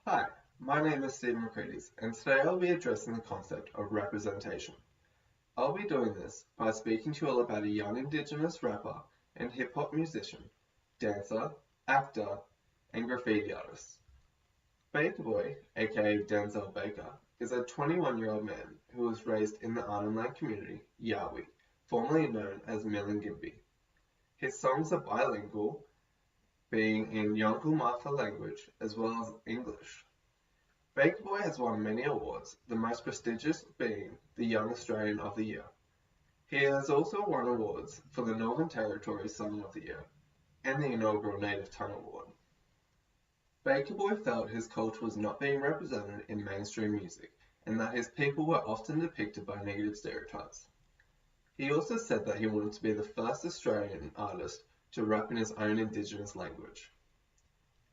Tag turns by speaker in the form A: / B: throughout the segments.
A: Hi, my name is Stephen McCready, and today I'll be addressing the concept of representation. I'll be doing this by speaking to you all about a young Indigenous rapper and hip-hop musician, dancer, actor, and graffiti artist. Baker Boy, aka Denzel Baker, is a 21-year-old man who was raised in the Arnhem Land community, Yawi, formerly known as Milingimbi. His songs are bilingual, being in Yolngu Matha language as well as English. Baker Boy has won many awards, the most prestigious being the Young Australian of the Year. He has also won awards for the Northern Territory Song of the Year and the inaugural Native Tongue Award. Baker Boy felt his culture was not being represented in mainstream music and that his people were often depicted by negative stereotypes. He also said that he wanted to be the first Australian artist to rap in his own Indigenous language.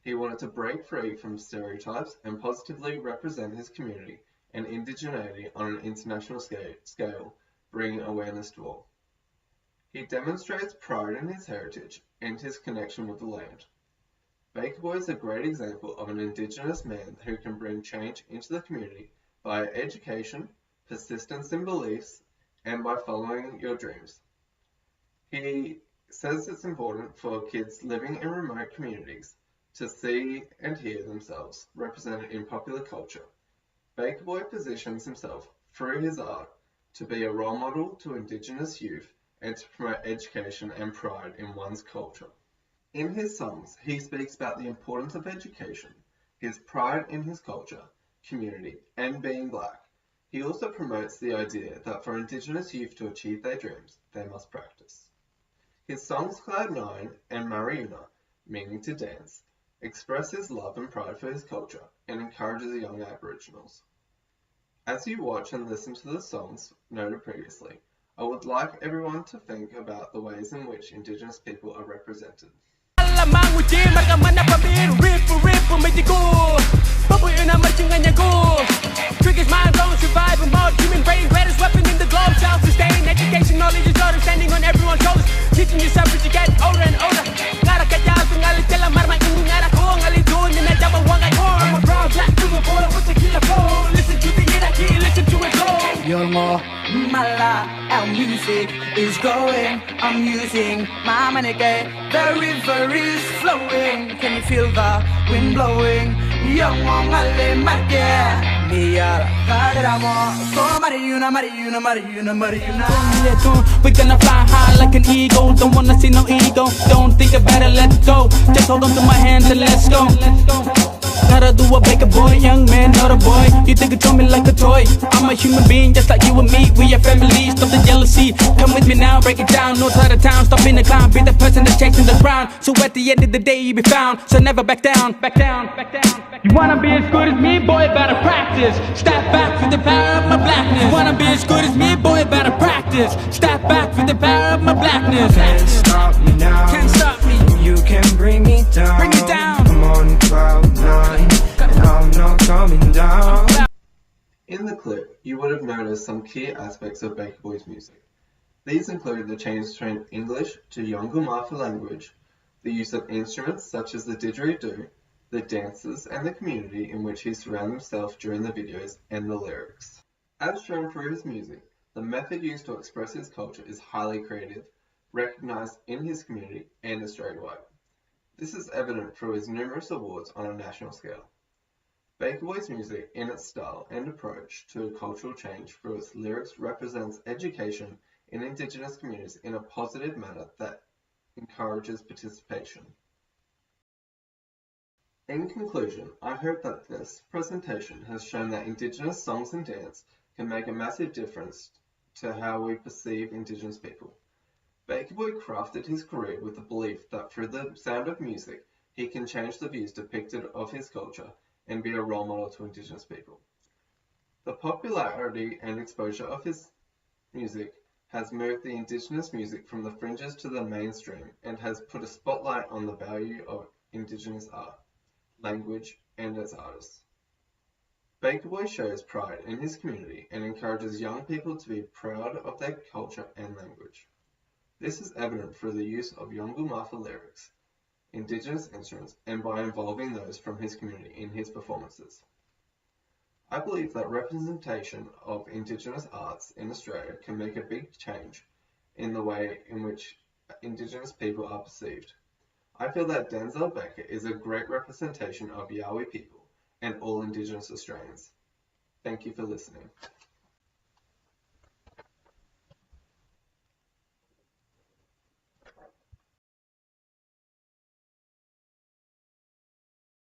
A: He wanted to break free from stereotypes and positively represent his community and indigeneity on an international scale, bringing awareness to all. He demonstrates pride in his heritage and his connection with the land. Baker Boy is a great example of an Indigenous man who can bring change into the community via education, persistence in beliefs, and by following your dreams. He says it's important for kids living in remote communities to see and hear themselves represented in popular culture. Baker Boy positions himself through his art to be a role model to Indigenous youth and to promote education and pride in one's culture. In his songs, he speaks about the importance of education, his pride in his culture, community, and being black. He also promotes the idea that for Indigenous youth to achieve their dreams, they must practice. His songs Cloud9 and Mariuna, meaning to dance, express his love and pride for his culture and encourages young Aboriginals. As you watch and listen to the songs noted previously, I would like everyone to think about the ways in which Indigenous people are represented.
B: Triggers mind blown, survival mode, human brain, greatest weapon in the globe, self-sustained, education, knowledge is order, standing on everyone's shoulders, teaching yourself as you get older and older. Ngara kaya, tungalit tela, marma ingin ngara ko, ngalit doon, ninadyawa wang ay war. I'm a proud black super boy with the killer flow, listen to the hierarchy, listen to it go. You're more mala, our music is growing, I'm using my manike, the river is flowing, can you feel the wind blowing? Young Wongale Magia. We're gonna fly high like an eagle. Don't wanna see no ego. Don't think about it, let's go. Just hold on to my hand and let's go. Gotta do a Baker Boy, young man, not a boy. You think you told me like a toy. I'm a human being just like you and me. We are family, stop the jealousy. Come with me now, break it down. No side of town, stop being a clown. Be the person that's chasing the crown. So at the end of the day, you be found. So never back down, back down, back down. You wanna be as good as me, boy, better practice. Step back with the power of my blackness. You wanna be as good as me, boy, better practice. Step back with the power of my blackness.
C: Can't stop me now.
B: Can't stop me.
C: You can bring me down.
B: Bring me down.
C: I'm on cloud9, and I'm not coming down.
A: In the clip, you would have noticed some key aspects of Baker Boy's music. These include the change between English to Yolngu Matha language, the use of instruments such as the didgeridoo, the dancers and the community in which he surrounds himself during the videos, and the lyrics. As shown through his music, the method used to express his culture is highly creative, recognized in his community and Australia-wide. This is evident through his numerous awards on a national scale. Baker Boy's music, in its style and approach to cultural change through its lyrics, represents education in Indigenous communities in a positive manner that encourages participation. In conclusion, I hope that this presentation has shown that Indigenous songs and dance can make a massive difference to how we perceive Indigenous people. Baker Boy crafted his career with the belief that through the sound of music, he can change the views depicted of his culture and be a role model to Indigenous people. The popularity and exposure of his music has moved the Indigenous music from the fringes to the mainstream and has put a spotlight on the value of Indigenous art, language, and its artists. Baker Boy shows pride in his community and encourages young people to be proud of their culture and language. This is evident through the use of Yolngu Matha lyrics, Indigenous instruments and by involving those from his community in his performances. I believe that representation of Indigenous arts in Australia can make a big change in the way in which Indigenous people are perceived. I feel that Denzel Baker is a great representation of Yowie people and all Indigenous Australians. Thank you for listening.